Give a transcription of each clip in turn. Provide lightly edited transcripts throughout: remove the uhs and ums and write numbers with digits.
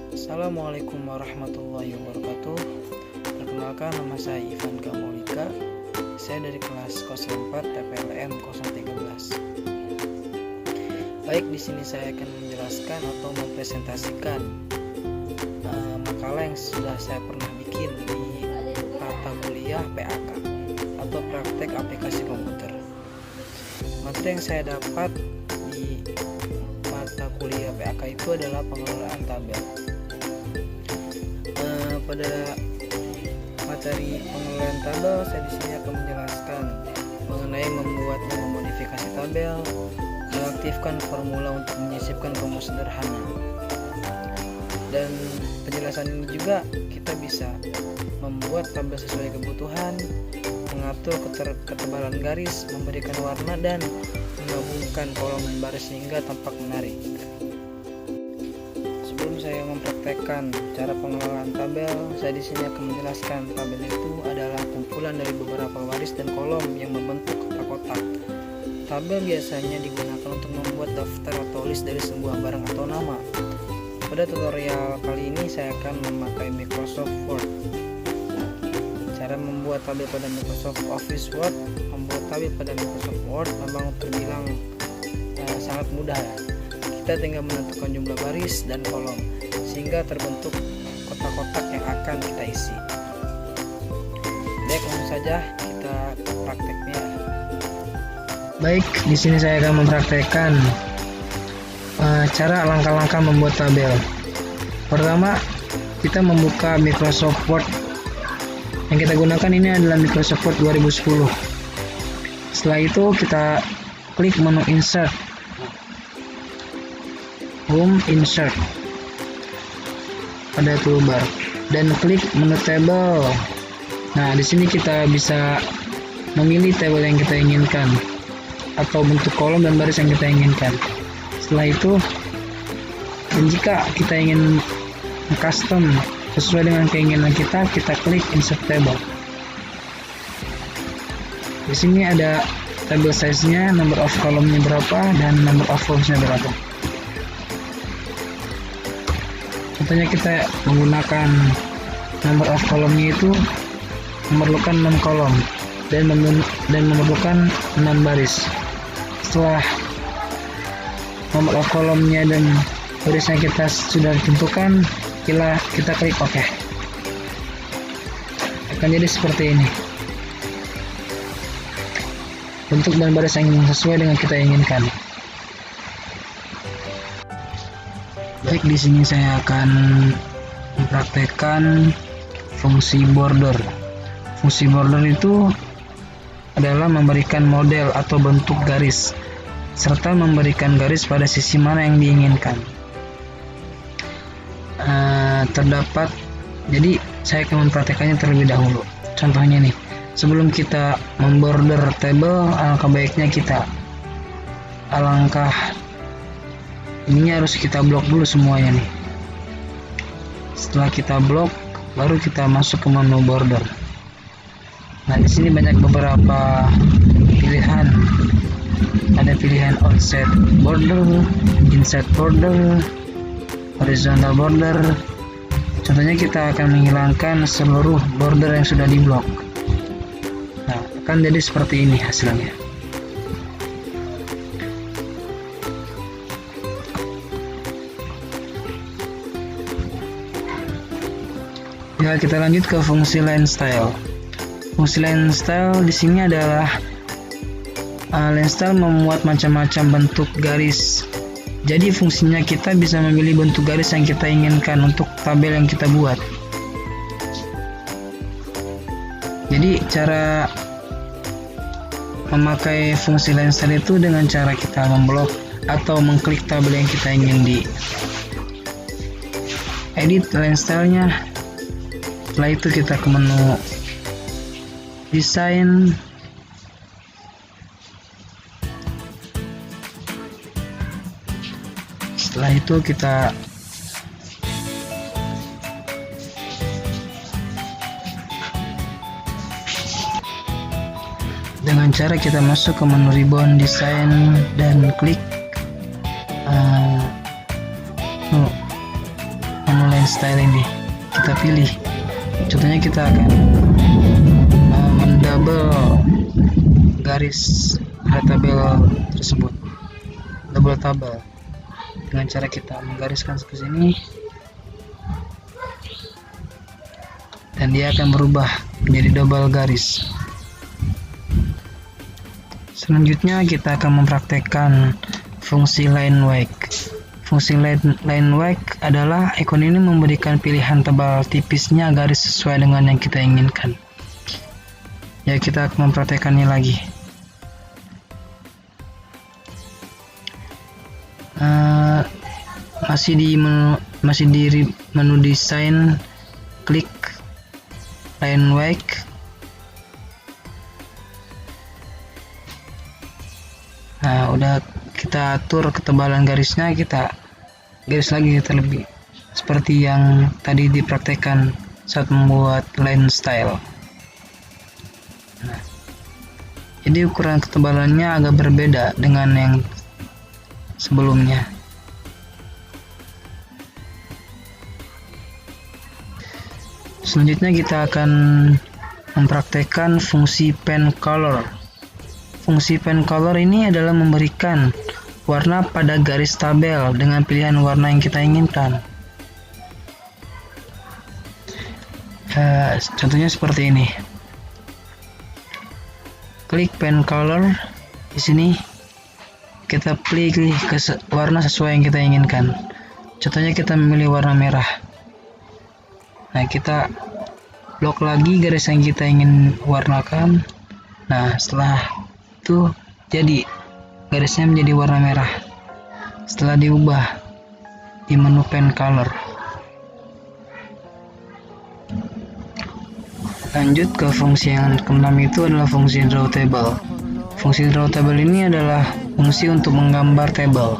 Assalamualaikum warahmatullahi wabarakatuh. Perkenalkan, nama saya Ivan Gamolika. Saya dari kelas 04 TPLN 013. Baik, di sini saya akan menjelaskan atau mempresentasikan makalah yang sudah saya pernah bikin di mata kuliah PAK atau praktek aplikasi komputer. Materi yang saya dapat di mata kuliah PAK itu adalah pengelolaan tabel. Pada materi pengelolaan tabel, saya di sini akan menjelaskan mengenai membuat dan memodifikasi tabel, mengaktifkan formula untuk menyisipkan rumus sederhana. Dan penjelasan ini juga kita bisa membuat tabel sesuai kebutuhan, mengatur ketebalan garis, memberikan warna, dan menggabungkan kolom dan baris sehingga tampak menarik. Sebelum saya mempraktekkan cara pengelolaan tabel, saya di sini akan menjelaskan tabel itu adalah kumpulan dari beberapa baris dan kolom yang membentuk kotak-kotak. Tabel biasanya digunakan untuk membuat daftar atau list dari sebuah barang atau nama. Pada tutorial kali ini saya akan memakai Microsoft Word. Cara membuat tabel pada Microsoft Office Word, membuat tabel pada Microsoft Word memang terbilang sangat mudah ya. Kita tinggal menentukan jumlah baris dan kolom sehingga terbentuk kotak-kotak yang akan kita isi. Baik, langsung saja kita ke prakteknya. Baik, di sini saya akan mempraktekkan cara langkah-langkah membuat tabel. Pertama, kita membuka Microsoft Word. Yang kita gunakan ini adalah Microsoft Word 2010. Setelah itu kita klik menu Insert, Home, Insert pada toolbar, dan klik menu Table. Nah, di sini kita bisa memilih tabel yang kita inginkan atau bentuk kolom dan baris yang kita inginkan. Setelah itu, dan jika kita ingin custom sesuai dengan keinginan kita klik Insert Table. Di sini ada table size-nya, number of kolomnya berapa, dan number of rows-nya berapa. Contohnya kita menggunakan number of kolomnya itu memerlukan 6 kolom dan memerlukan 6 baris. Setelah nomor of kolomnya dan barisnya kita sudah ditentukan, kita klik OK. Akan jadi seperti ini. Bentuk dan baris yang sesuai dengan kita inginkan. Baik, di sini saya akan mempraktekkan fungsi border. Fungsi border itu adalah memberikan model atau bentuk garis serta memberikan garis pada sisi mana yang diinginkan. Jadi saya akan mempraktekannya terlebih dahulu. Contohnya nih, sebelum kita memborder table, alangkah baiknya ininya harus kita blok dulu semuanya nih. Setelah kita blok, baru kita masuk ke menu border. Nah, di sini banyak beberapa pilihan. Ada pilihan offset border, inside border, horizontal border. Contohnya kita akan menghilangkan seluruh border yang sudah diblok. Nah, akan jadi seperti ini hasilnya. Ya, kita lanjut ke fungsi line style. Fungsi line style di sini adalah line style memuat macam-macam bentuk garis. Jadi fungsinya kita bisa memilih bentuk garis yang kita inginkan untuk tabel yang kita buat. Jadi cara memakai fungsi line style itu dengan cara kita memblok atau mengklik tabel yang kita ingin di edit line style-nya. Setelah itu kita ke menu desain, setelah itu kita dengan cara kita masuk ke menu ribbon design dan klik menu kita pilih. Contohnya kita akan mendouble garis pada tabel tersebut, double tabel, dengan cara kita menggariskan ke sini, dan dia akan berubah menjadi double garis. Selanjutnya kita akan mempraktekkan fungsi line wake. Fungsi line wake adalah ikon ini memberikan pilihan tebal tipisnya garis sesuai dengan yang kita inginkan. Ya, kita akan mempraktekannya lagi. Masih di menu desain, klik line wake. Nah, udah kita atur ketebalan garisnya, kita garis lagi terlebih seperti yang tadi dipraktekkan saat membuat line style. Nah, jadi ukuran ketebalannya agak berbeda dengan yang sebelumnya. Selanjutnya kita akan mempraktekkan fungsi pen color. Fungsi pen color ini adalah memberikan warna pada garis tabel dengan pilihan warna yang kita inginkan. Contohnya seperti ini. Klik pen color. Di sini kita pilih warna sesuai yang kita inginkan. Contohnya kita memilih warna merah. Nah, kita blok lagi garis yang kita ingin warnakan. Nah, setelah itu jadi garisnya menjadi warna merah setelah diubah di menu pen color. Lanjut ke fungsi yang keenam, itu adalah fungsi draw table. Fungsi draw table ini adalah fungsi untuk menggambar table.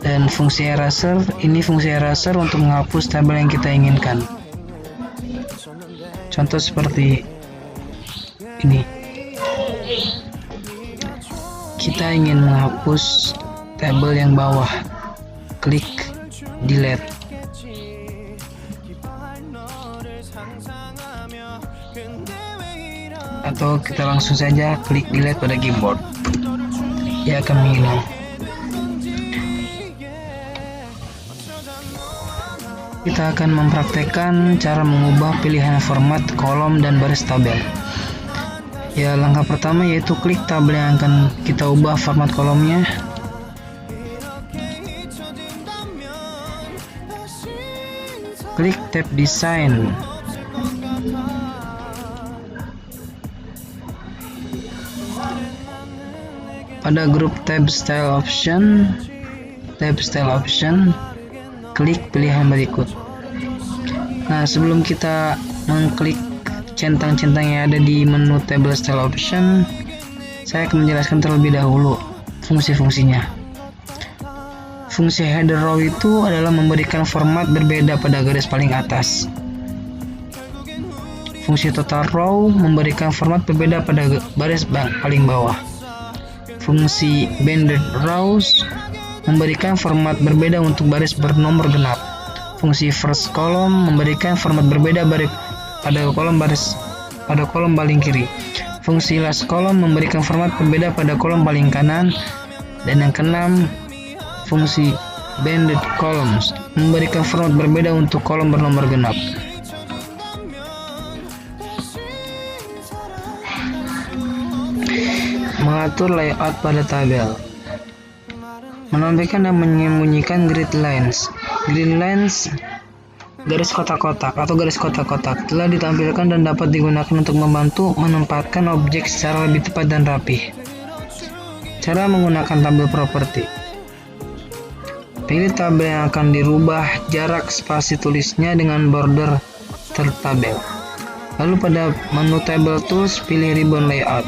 Dan fungsi eraser ini fungsi eraser untuk menghapus tabel yang kita inginkan. Contoh seperti ini. Kita ingin menghapus tabel yang bawah, klik delete. Atau kita langsung saja klik delete pada keyboard, ia akan menghilang. Kita akan mempraktekkan cara mengubah pilihan format kolom dan baris tabel. Ya, langkah pertama yaitu klik tabel yang akan kita ubah format kolomnya. Klik tab desain. Pada grup tab style option, klik pilihan berikut. Nah, sebelum kita mengklik centang-centang yang ada di menu table style option, saya akan menjelaskan terlebih dahulu fungsi-fungsinya. Fungsi header row itu adalah memberikan format berbeda pada garis paling atas. Fungsi total row memberikan format berbeda pada baris paling bawah. Fungsi banded rows memberikan format berbeda untuk baris bernomor genap. Fungsi first column memberikan format berbeda pada kolom paling kiri. Fungsi last column memberikan format berbeda pada kolom paling kanan. Dan yang keenam, fungsi banded columns memberikan format berbeda untuk kolom bernomor genap. Mengatur layout pada tabel. Menampilkan dan menyembunyikan grid lines. Grid lines, garis kotak-kotak atau garis kotak-kotak, telah ditampilkan dan dapat digunakan untuk membantu menempatkan objek secara lebih tepat dan rapi. Cara menggunakan tabel properti. Pilih tabel yang akan dirubah jarak spasi tulisnya dengan border tertabel. Lalu pada menu table tools, pilih ribbon layout.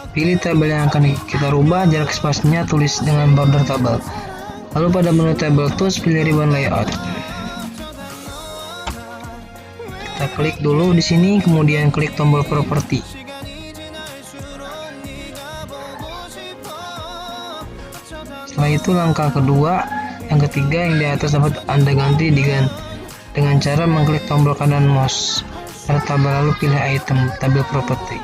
Pilih tabel yang akan kita rubah jarak spasinya, tulis dengan border tabel. Lalu pada menu table tools, pilih ribbon layout. Kita klik dulu di sini, kemudian klik tombol properti. Setelah itu langkah kedua, yang ketiga yang di atas dapat Anda ganti dengan cara mengklik tombol kanan mouse pada tabel lalu pilih item tabel property.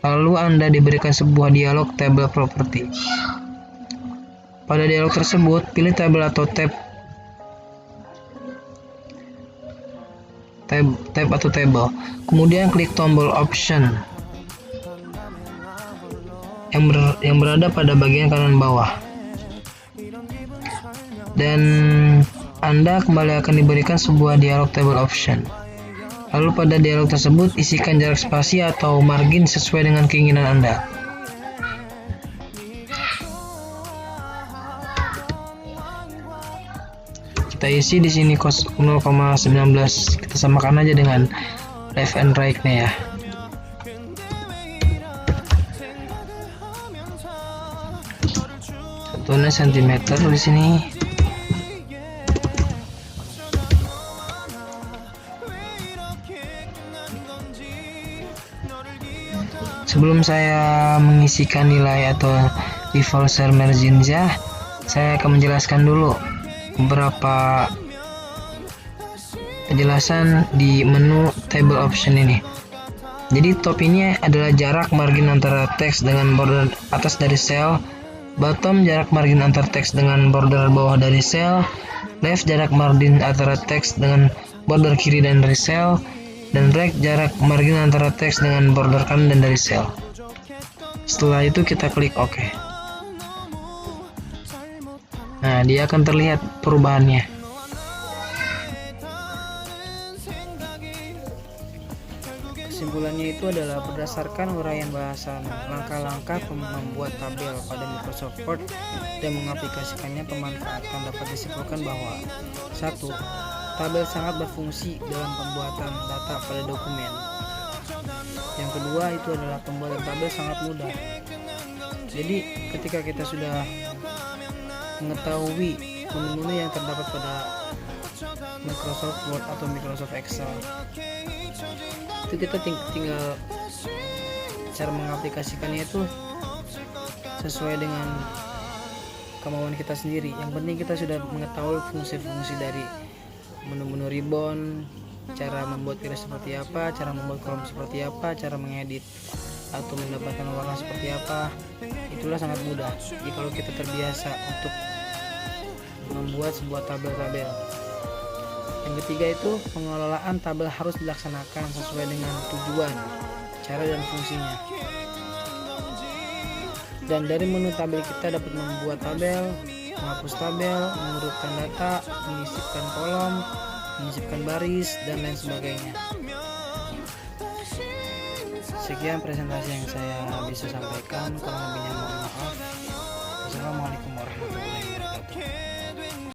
Lalu Anda diberikan sebuah dialog tabel property. Pada dialog tersebut, pilih tabel atau tab atau table. Kemudian klik tombol option yang berada pada bagian kanan bawah. Dan Anda kembali akan diberikan sebuah dialog table option. Lalu pada dialog tersebut isikan jarak spasi atau margin sesuai dengan keinginan Anda. Kita isi di sini 0,19. Kita samakan aja dengan left and right-nya ya. Satuannya cm di sini. Sebelum saya mengisikan nilai atau default cell margin-nya, saya akan menjelaskan dulu beberapa penjelasan di menu table option ini. Jadi top ini adalah jarak margin antara teks dengan border atas dari sel, bottom jarak margin antara teks dengan border bawah dari sel, left jarak margin antara teks dengan border kiri dan dari sel, dan right jarak margin antara teks dengan border kanan dan dari sel. Setelah itu kita klik OK. Nah, dia akan terlihat perubahannya. Kesimpulannya itu adalah berdasarkan uraian bahasan, langkah-langkah membuat tabel pada Microsoft Word dan mengaplikasikannya pemanfaatan dapat disimpulkan bahwa 1. Tabel sangat berfungsi dalam pembuatan data pada dokumen. Yang kedua itu adalah pembuatan tabel sangat mudah. Jadi ketika kita sudah mengetahui menu-menu yang terdapat pada Microsoft Word atau Microsoft Excel, itu kita tinggal cara mengaplikasikannya itu sesuai dengan kemauan kita sendiri. Yang penting kita sudah mengetahui fungsi-fungsi dari menu-menu ribbon, cara membuat garis seperti apa, cara membuat kolom seperti apa, cara mengedit atau mendapatkan warna seperti apa. Itulah sangat mudah jika kita terbiasa untuk membuat sebuah tabel-tabel. Yang ketiga itu pengelolaan tabel harus dilaksanakan sesuai dengan tujuan, cara dan fungsinya. Dan dari menu tabel kita dapat membuat tabel, menghapus tabel, mengurutkan data, menyisipkan kolom, menyisipkan baris, dan lain sebagainya. Sekian presentasi yang saya bisa sampaikan, kurang lebihnya mohon maaf. Wassalamualaikum warahmatullahi wabarakatuh.